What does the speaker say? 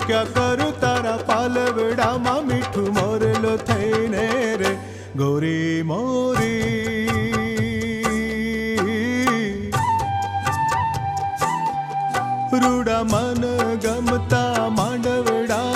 ક્યાં કરું તારા પાલવડામાં મીઠું મોરલો થઈને રે ગોરી મોરી. રૂડા મન ગમતા માંડવડા